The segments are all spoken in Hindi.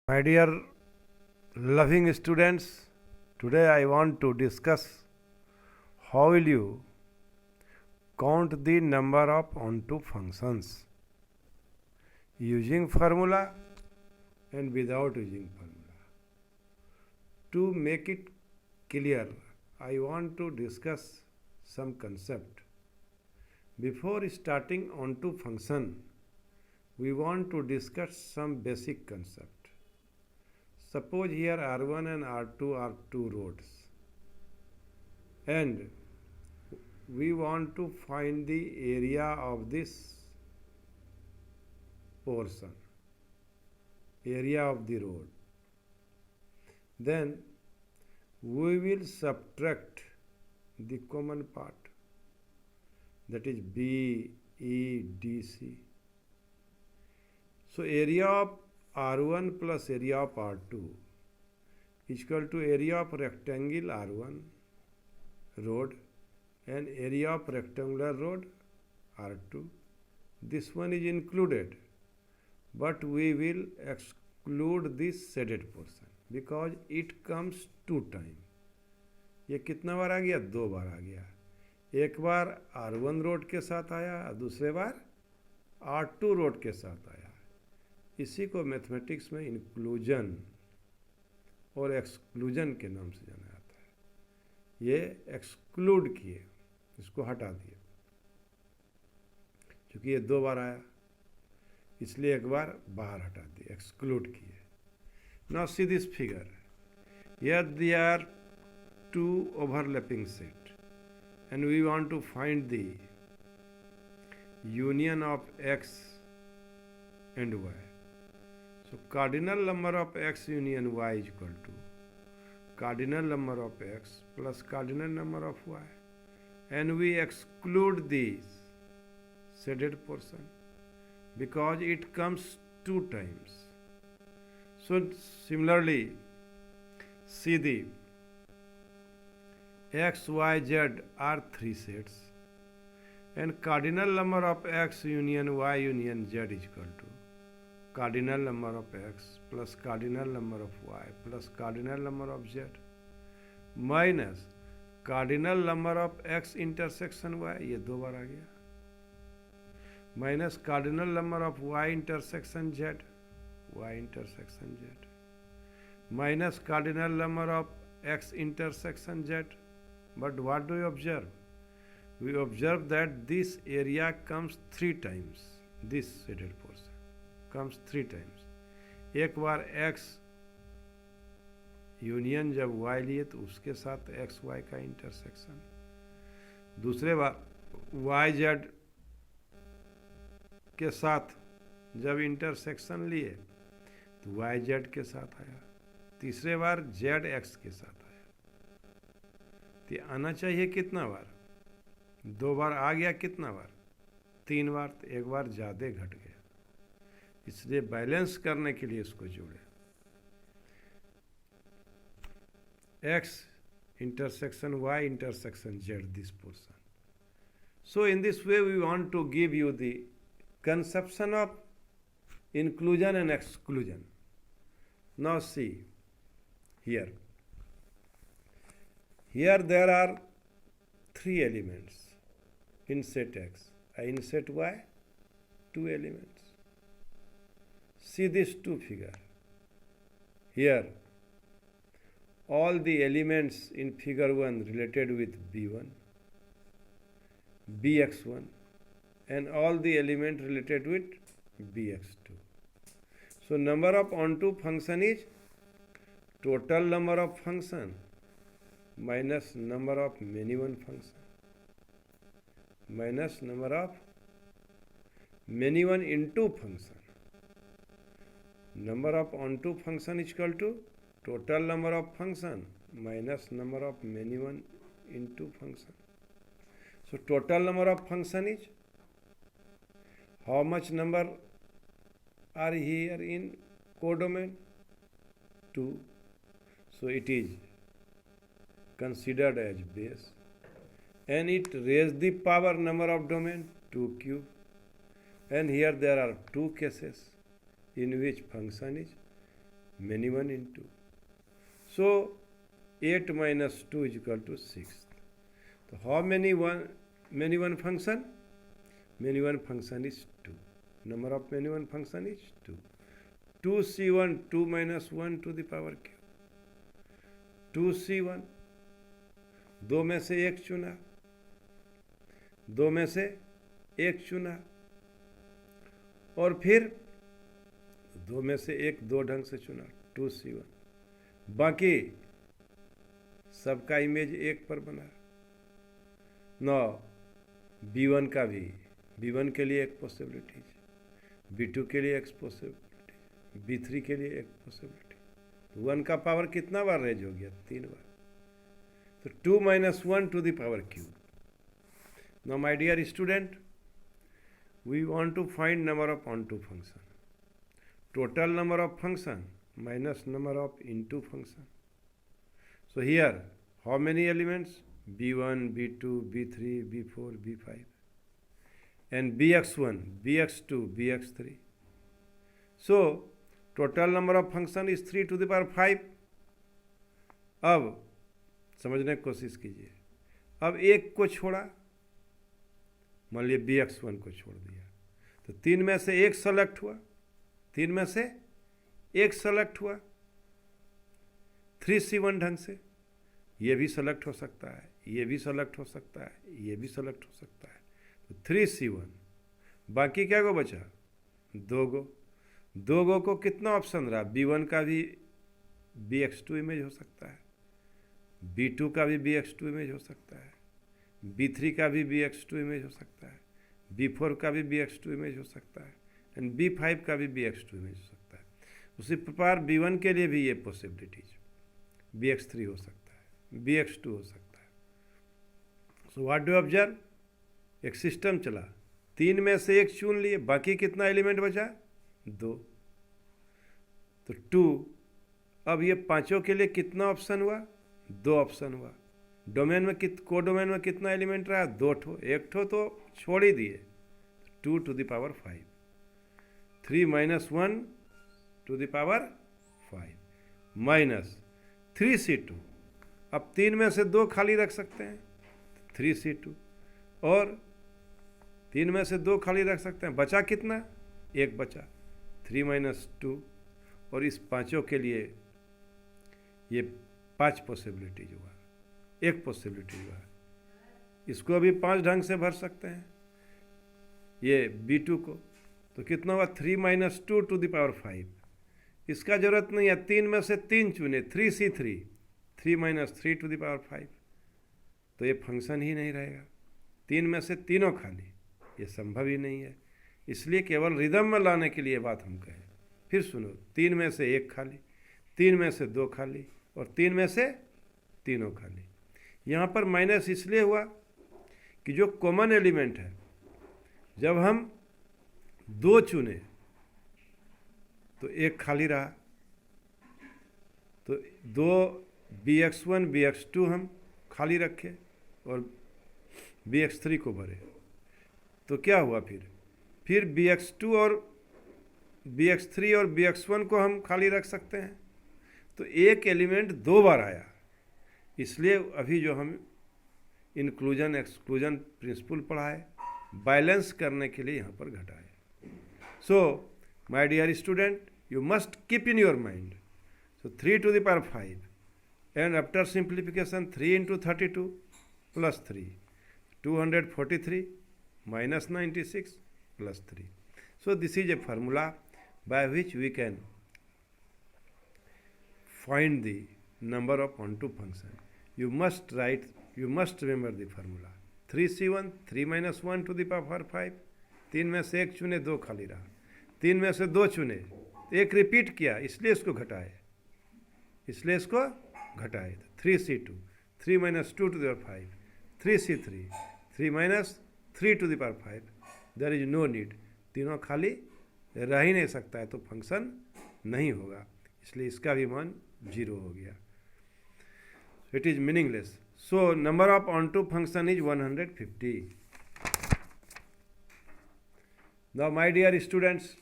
My dear loving students, today I want to discuss how will you count the number of onto functions using formula and without using formula. To make it clear, I want to discuss some concept. Before starting onto function, we want to discuss some basic concept. Suppose here R1 and R2 are two roads, and we want to find the area of this portion, area of the road. Then we will subtract the common part, that is B, E, D, C. So area of R1 plus area of R2 is equal to area of rectangle R1 road and area of rectangular road R2. This one is included, but we will exclude this shaded portion because it comes two times. ये कितना बार आ गया? दो बार आ गया. एक बार R1 रोड के साथ आया, दूसरे बार R2 रोड के साथ आया. इसी को मैथमेटिक्स में इंक्लूजन और एक्सक्लूजन के नाम से जाना जाता है. ये एक्सक्लूड किए, इसको हटा दिए, क्योंकि ये दो बार आया इसलिए एक बार बाहर हटा दिए, एक्सक्लूड किए. Now see this figure. Here there are two overlapping set and we want to find the union of x and y. So cardinal number of x union y is equal to cardinal number of x plus cardinal number of y, and we exclude this shaded portion because it comes two times. So similarly, see the x, y, z are three sets and cardinal number of x union y union z is equal to cardinal number of x plus cardinal number of y plus cardinal number of z minus cardinal number of x intersection y, ये दो बार आ गया, minus cardinal number of y intersection z, y intersection z minus cardinal number of x intersection z. But what do we observe? We observe that this area comes three times. This shaded portion comes three times. एक बार x यूनियन जब y लिए तो उसके साथ x y का इंटरसेक्शन, दूसरे बार y z के साथ जब इंटरसेक्शन लिए तो y z के साथ आया, तीसरे बार z x के साथ आया. तो आना चाहिए कितना बार? दो बार आ गया. कितना बार? तीन बार. तो एक बार ज़्यादा घट गया, इसलिए बैलेंस करने के लिए इसको जोड़े. x intersection y intersection z, this portion. So in this way we want to give you the conception of inclusion and exclusion. Now see here. Here there are three elements in set x. In set y, two elements. See these two figure. Here all the elements in figure 1 related with b1, bx1, and all the element related with bx2. So number of onto function is total number of function minus number of many one function minus number of many one into function. Number of onto function is equal to total number of function minus number of many one into function. So total number of function is how much number are here in codomain? 2. So it is considered as base, and it raised the power number of domain 2 cube, and here there are two cases in which function is many 1 into. So 8 minus 2 is equal to 6. So how many one function? Many one function is 2. Number of many one function is 2. 2c1, 2 minus 1 to the power cube. 2c1, दो में से एक चुना, दो में से एक चुना, और फिर दो में से एक दो ढंग से चुना, 2c1. बाकी सबका इमेज एक पर बना. नौ b1 का भी, b1 के लिए एक पॉसिबिलिटी, b2 के लिए एक पॉसिबिलिटी, b3 के लिए एक पॉसिबिलिटी. तो 1 का पावर कितना बार रेज हो गया? 3 बार. तो 2 minus 1 to the power cube. Now my dear student, we want to find number of onto function. Total number of function minus number of into function. So here how many elements? b1, b2, b3, b4, b5 and bx1, bx2, bx3. So total number of function is 3 to the power 5. अब समझने की कोशिश कीजिए. अब एक को छोड़ा, मान लीजिए bx1 को छोड़ दिया, तो 3 में से एक सेलेक्ट हुआ, 3 में से एक सेलेक्ट हुआ. 3c1 ढंग से ये भी सेलेक्ट हो सकता है, ये भी सेलेक्ट हो सकता है, ये भी सेलेक्ट हो सकता है. तो 3c1. बाकी क्या गो बचा? 2 गो. 2 गो को कितना ऑप्शन रहा? b1 का भी bx2 इमेज हो सकता है, b2 का भी bx2 इमेज हो सकता है, b3 का भी bx2 इमेज हो सकता है, b4 का भी bx2 इमेज हो सकता है एंड b5 का भी bx2 इमेज हो सकता है. उसी प्रकार b1 के लिए भी ये पॉसिबिलिटीज, bx3 हो सकता है, bx2 हो सकता है. So what do observe? एक सिस्टम चला, 3 में से एक चुन लिए, बाकी कितना एलिमेंट बचा? 2. तो 2. अब ये पांचों के लिए कितना ऑप्शन हुआ? 2 ऑप्शन हुआ. डोमेन में को डोमेन में कितना एलिमेंट रहा? 2 ठो. एक ठो तो छोड़ ही दिए, 2 to the power 5. 3 minus 1 to the power 5 minus 3c2. अब 3 में से 2 खाली रख सकते हैं, 3c2, और 3 में से 2 खाली रख सकते हैं. बचा कितना? 1 बचा, 3 minus 2. और इस पांचों के लिए ये 5 पॉसिबिलिटीज हुआ, एक पॉसिबिलिटी हुआ. इसको अभी 5 ढंग से भर सकते हैं, ये b2 को. तो कितना हुआ? 3 minus 2 to the power 5. इसका जरूरत नहीं है, 3 में से 3 चुने, 3c3, 3 minus 3 to the power 5. तो ये फंक्शन ही नहीं रहेगा. 3 में से तीनों खाली, ये संभव ही नहीं है. इसलिए केवल रिदम में लाने के लिए बात हम कहें. फिर सुनो, 3 में से एक खाली, 3 में से 2 खाली और 3 में से तीनों खाली. यहाँ पर माइनस इसलिए हुआ कि जो कॉमन एलिमेंट है, जब हम 2 चुने तो एक खाली रहा, तो 2 bx1 bx2 हम खाली रखे और bx3 को भरे. तो क्या हुआ? फिर bx2 और bx3 और bx1 को हम खाली रख सकते हैं. तो एक एलिमेंट 2 बार आया. इसलिए अभी जो हम इंक्लूजन एक्सक्लूजन प्रिंसिपल पढ़ाए, बैलेंस करने के लिए यहाँ पर घटाए. So my dear student, you must keep in your mind. So 3 to the power 5 and after simplification 3 into 32 plus 3, 243 minus 96 plus 3. So this is a formula by which we can find the number of onto function. You must remember the formula. 3c1, 3 minus 1 to the power 5. 3 में से एक चुने, 2 खाली रहा. 3 में से 2 चुने, एक रिपीट किया, इसलिए इसको घटाए, 3c2, 3 minus 2 to the power 5, 3c3, 3 minus 3 to the power 5. There is no need. तीनों खाली रह ही नहीं सकता है, तो फंक्शन नहीं होगा. इसलिए इसका भी मान 0 हो गया. It is meaningless. So number of onto function is 150. Now my dear students,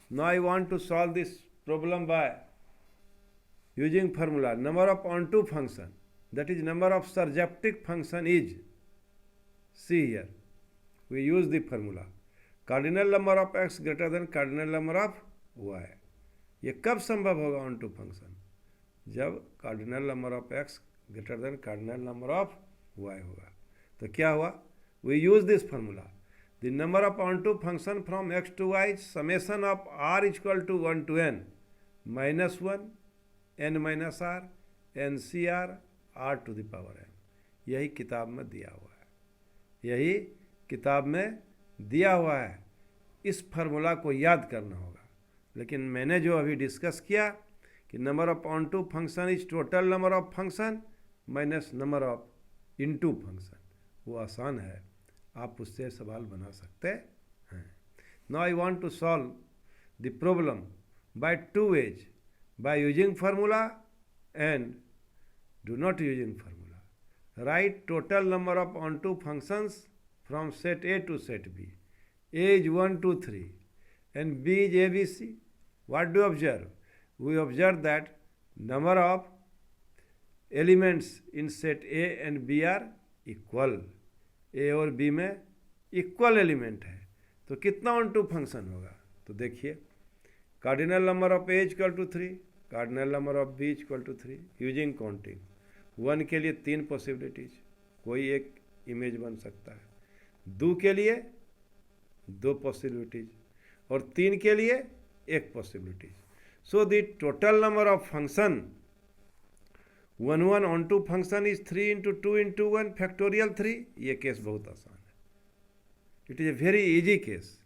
now I want to solve this problem by using formula number of onto function, that is number of surjective function is, see here, we use the formula cardinal number of x greater than cardinal number of y. ये कब संभव होगा ऑन टू फंक्शन? जब cardinal number of x greater than cardinal number of y होगा. तो क्या हुआ? We use this formula the number of onto function from x to y summation of r equal to 1 to n minus 1 n minus r n C r r to the power n. यही किताब में दिया हुआ है, यही किताब में दिया हुआ है. इस फार्मूला को याद करना होगा. लेकिन मैंने जो अभी डिस्कस किया कि number of onto function is total number of function minus number of into function, वो आसान है, आप उससे सवाल बना सकते हैं. Now I want to solve the problem by two ways, by using formula and do not using formula. Write total number of onto functions from set A to set B. A is 1, 2, 3 and B is ABC. What do you observe? We observe that number of elements in set A and B are equal. A और B में इक्वल एलिमेंट है, तो कितना ऑन टू फंक्शन होगा? तो देखिए cardinal number of A equal to 3, cardinal number of B equal to 3. Using counting 1 के लिए 3 पॉसिबिलिटीज, कोई एक इमेज बन सकता है. 2 के लिए 2 पॉसिबिलिटीज और 3 के लिए 1 possibilities. So the total number of function 1 1 onto function is 3 into 2 into 1 factorial 3. ये केस बहुत आसान है, it is a very easy case.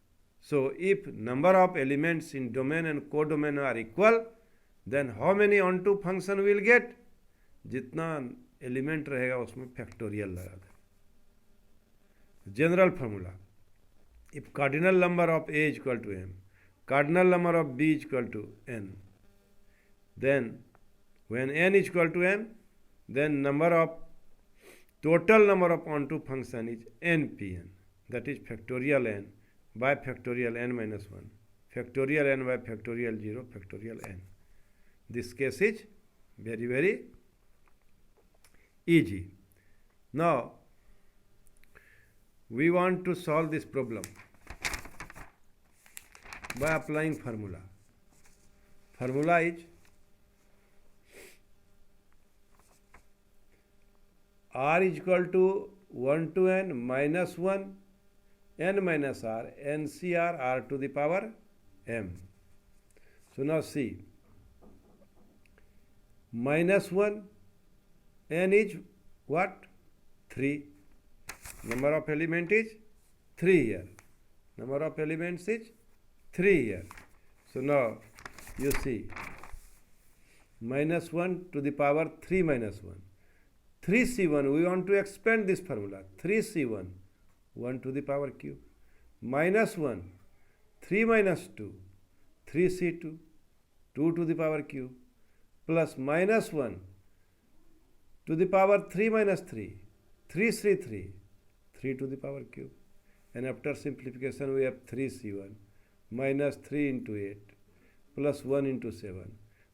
So if number of elements in domain and codomain are equal then how many onto function will get? जितना एलिमेंट रहेगा उसमें फैक्टोरियल लगा दें. General formula, if cardinal number of A is equal to m, cardinal number of B is equal to n, then when n is equal to m, then number of total number of onto function is npn, that is factorial n by factorial n minus 1, factorial n by factorial 0, factorial n. This case is very, very easy. Now we want to solve this problem by applying formula. Formula is r is equal to 1 to n minus 1 n minus r ncr r to the power m. So now see, minus 1 n is what? 3. Number of element is 3 here. Number of elements is 3 here. So now you see minus 1 to the power 3 minus 1. 3c1, we want to expand this formula. 3c1, 1 to the power cube. Minus 1, 3 minus 2, 3c2, 2 to the power cube. Plus minus 1 to the power 3 minus 3, 3c3, 3 to the power cube. And after simplification we have 3c1 minus 3 into 8 plus 1 into 7,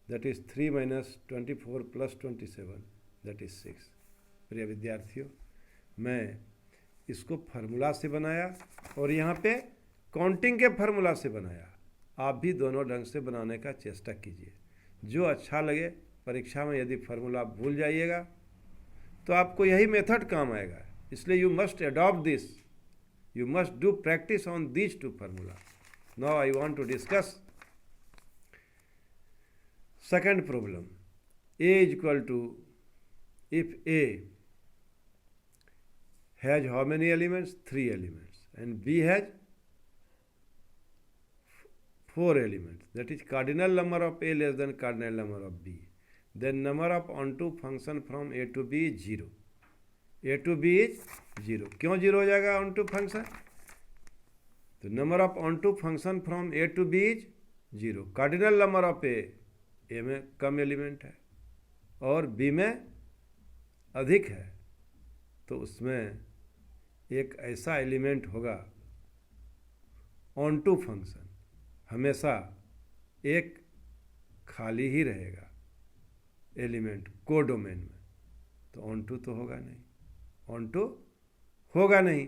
that is 3 minus 24 plus 27, that is 6. प्रिय विद्यार्थियों, मैं इसको फार्मूला से बनाया और यहाँ पे काउंटिंग के फार्मूला से बनाया. आप भी दोनों ढंग से बनाने का चेष्टा कीजिए, जो अच्छा लगे. परीक्षा में यदि फार्मूला भूल जाइएगा तो आपको यही मेथड काम आएगा. इसलिए you must adopt this, you must do practice on these two formula. Now I want to discuss second problem. A is equal to, if A has how many elements? 3 elements, and B has 4 elements, that is cardinal number of A less than cardinal number of B, then number of onto function from A to B is 0. A to B is 0. क्यों 0 हो जाएगा onto function? तो number of onto function from A to B is 0. cardinal number of A में कम एलिमेंट है और B में अधिक है, तो उसमें एक ऐसा एलिमेंट होगा ऑन टू फंक्शन, हमेशा एक खाली ही रहेगा एलिमेंट कोडोमेन में, तो ऑन टू तो होगा नहीं, ऑन टू होगा नहीं,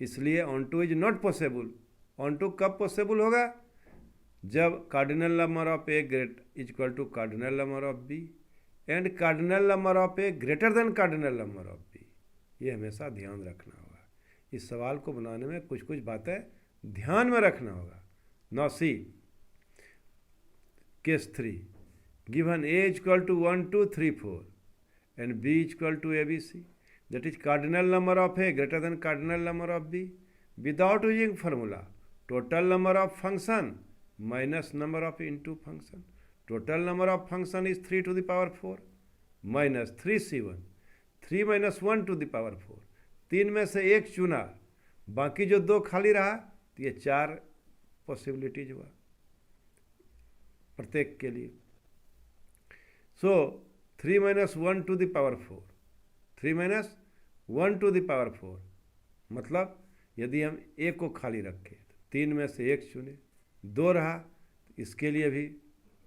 इसलिए onto is not possible. Onto कब पॉसिबल होगा? जब cardinal number of A great equal to cardinal number of B and cardinal number of A greater than cardinal number of B. ये हमेशा ध्यान रखना होगा। इस सवाल को बनाने में कुछ कुछ बातें ध्यान में रखना होगा। Now C case 3, given a equal to 1 2 3 4 and b equal to abc, that is cardinal number of a greater than cardinal number of b without using formula, total number of function minus number of into function, total number of function is 3 to the power 4 minus 3c1, 3 minus 1 to the power 4। तीन में से एक चुना, बाकी जो दो खाली रहा, तो ये 4 पॉसिबिलिटीज हुआ प्रत्येक के लिए। सो 3 minus 1 to the power 4, 3 minus 1 to the power 4, मतलब यदि हम एक को खाली रखें तो तीन में से एक चुने, दो रहा, तो इसके लिए भी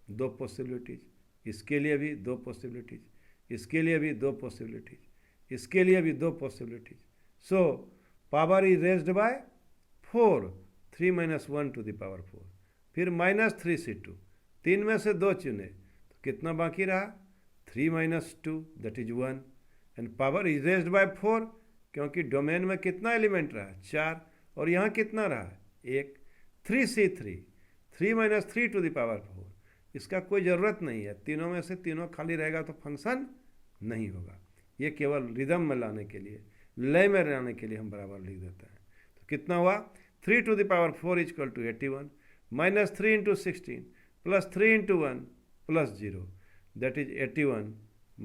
दो पॉसिबिलिटीज, इसके लिए भी दो पॉसिबिलिटीज, इसके लिए भी दो पॉसिबिलिटीज, इसके लिए भी दो possibilities. So power is raised bye 4, 3 minus 1 to the power 4, फिर माइनस 3c2, तीन में से दो चुने, तो कितना बाकी रहा? 3 minus 2 that is 1 and power is raised bye 4, क्योंकि डोमेन में कितना एलिमेंट रहा? 4, और यहाँ कितना रहा? 1। 3c3, 3 minus 3 to the power 4, इसका कोई ज़रूरत नहीं है, तीनों में से तीनों खाली रहेगा तो फंक्शन नहीं होगा। ये केवल रिदम में लाने के लिए, लय में लाने के लिए हम बराबर लिख देते हैं। तो कितना हुआ? 3 to the power 4 equal to 81 minus 3 into 16 plus 3 into 1 plus 0, that is 81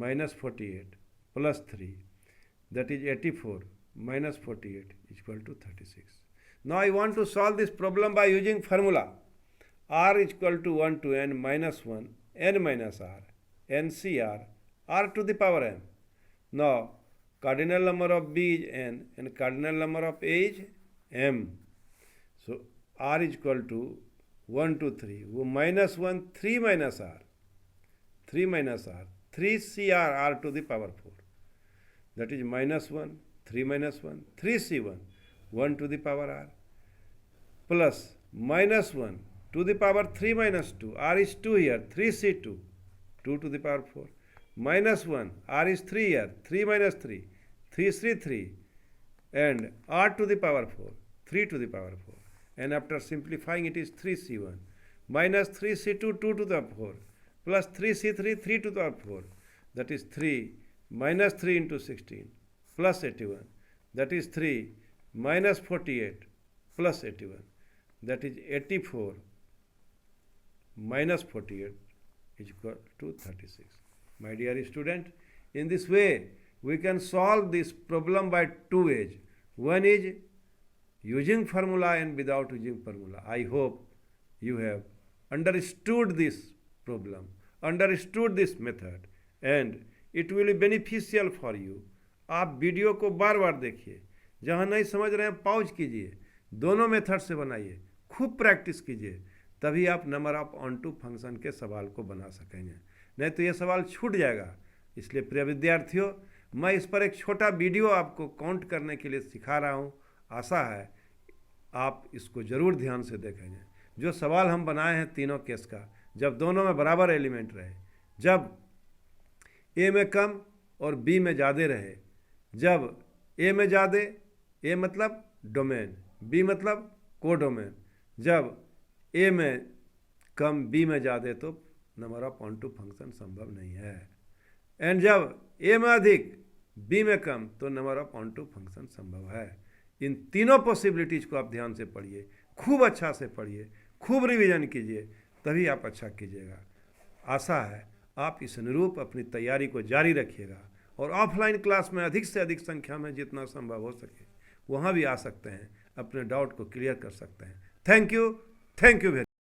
minus 48 plus 3, that is 84 minus 48 equal to 36. Now I want to solve this problem by using formula r equal to 1 to n minus 1 n minus r ncr r to the power n. Now cardinal number of b is n and cardinal number of a is m. So r is equal to 1 to 3, वो minus 1 3 minus r, 3 minus r, 3cr r to the power 4, that is minus 1, 3 minus 1, 3c1, 1 to the power r, plus minus 1 to the power 3 minus 2, r is 2 here, 3c2, 2 to the power 4, minus 1, r is 3 here, 3 minus 3, 3c3, and r to the power 4, 3 to the power 4. And after simplifying it is 3c1 minus 3c2 2 to the 4 plus 3c3 3 to the 4, that is 3 minus 3 into 16 plus 81, that is 3 minus 48 plus 81, that is 84 minus 48 is equal to 36. My dear student, in this way we can solve this problem by two ways. One is using formula and without using formula. I hope you have understood this problem, understood this method, and it will be beneficial for you. आप वीडियो को बार बार देखिए, जहाँ नहीं समझ रहे हैं पॉज कीजिए, दोनों मेथड से बनाइए, खूब प्रैक्टिस कीजिए, तभी आप number of onto function के सवाल को बना सकेंगे, नहीं तो ये सवाल छूट जाएगा। इसलिए प्रिय विद्यार्थियों, मैं इस पर एक छोटा वीडियो आपको काउंट करने के लिए सिखा रहा हूँ। आशा है आप इसको ज़रूर ध्यान से देखेंगे। जो सवाल हम बनाए हैं तीनों केस का, जब दोनों में बराबर एलिमेंट रहे, जब ए में कम और बी में ज़्यादा रहे, जब ए में ज़्यादा, ए मतलब डोमेन, बी मतलब कोडोमेन, जब ए में कम बी में ज़्यादा तो number of onto function संभव नहीं है, एंड जब ए में अधिक बी में कम तो number of onto function संभव है। इन तीनों पॉसिबिलिटीज़ को आप ध्यान से पढ़िए, खूब अच्छा से पढ़िए, खूब रिवीजन कीजिए, तभी आप अच्छा कीजिएगा। आशा है आप इस अनुरूप अपनी तैयारी को जारी रखिएगा और ऑफलाइन क्लास में अधिक से अधिक संख्या में जितना संभव हो सके वहाँ भी आ सकते हैं, अपने डाउट को क्लियर कर सकते हैं। Thank you very